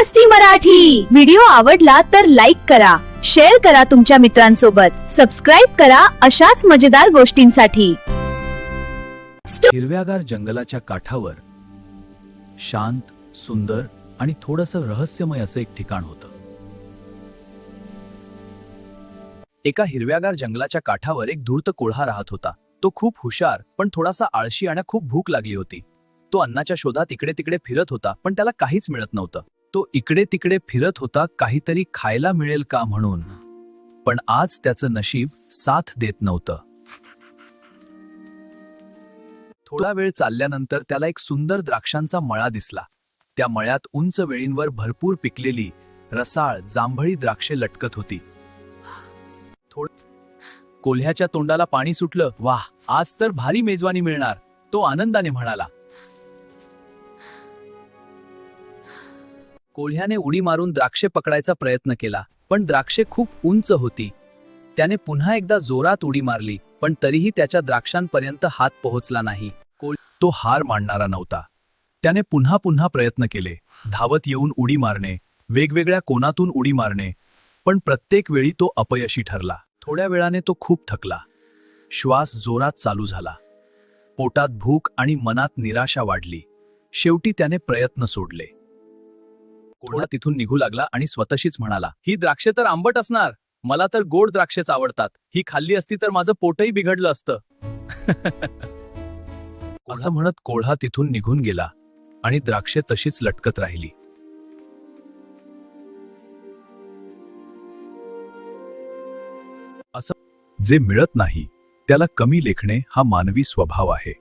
मस्ती मराठी व्हिडिओ आवडला तर लाईक करा, शेअर करा तुमच्या मित्रांसोबत, सबस्क्राइब करा अशाच मजेदार गोष्टींसाठी। हिरव्यागार जंगलाच्या काठावर शांत, सुंदर आणि थोडंसं रहस्यमय असं एक ठिकाण होतं। एका हिरव्यागार जंगलाच्या काठावर एक धूर्त कोल्हा राहत होता। तो खूप हुशार पण थोडासा आळशी आणि खूप भूक लागली होती। तो अन्नाच्या शोधात इकडे तिकडे फिरत होता पण त्याला काहीच मिळत नव्हतं। तो इकडे तिकडे फिरत होता काहीतरी खायला मिळेल का म्हणून, पण आज त्याचं नशीब साथ देत नव्हतं। थोडा वेळ चालल्यानंतर त्याला एक सुंदर द्राक्षांचा मळा दिसला। त्या मळ्यात उंच वेळींवर भरपूर पिकलेली रसाळ जांभळी द्राक्षे लटकत होती। कोल्ह्याच्या तोंडाला पाणी सुटलं। वाह, आज तर भारी मेजवानी मिळणार, तो आनंदाने म्हणाला। कोल्ह्याने उडी मारून द्राक्षे पकडायचा प्रयत्न केला पण द्राक्षे खूप उंच होती। त्याने पुन्हा एकदा जोरात उडी मारली पण तरीही त्याच्या द्राक्षांपर्यंत हात पोहोचला नाही। तो हार मानणारा नव्हता। त्याने पुन्हा पुन्हा प्रयत्न केले, धावत येऊन उडी मारणे, वेगवेगळ्या कोनातून उडी मारणे, पण प्रत्येक वेळी तो अपयशी ठरला। थोड्या वेळाने तो खूप थकला, श्वास जोरात चालू झाला, पोटात भूक आणि मनात निराशा वाढली। शेवटी त्याने प्रयत्न सोडले। कोल्हा तिथून निघू लागला आणि स्वतःशीच म्हणाला, ही द्राक्षे तर आंबट असणार, मला तर गोड द्राक्षेच आवडतात, ही खाल्ली असती तर माझं पोटही बिघडलं असतं। असं म्हणत कोल्हा तिथून निघून गेला आणि द्राक्षे तशीच लटकत राहिली। असं जे मिळत नाही त्याला कमी लेखणे हा मानवी स्वभाव आहे।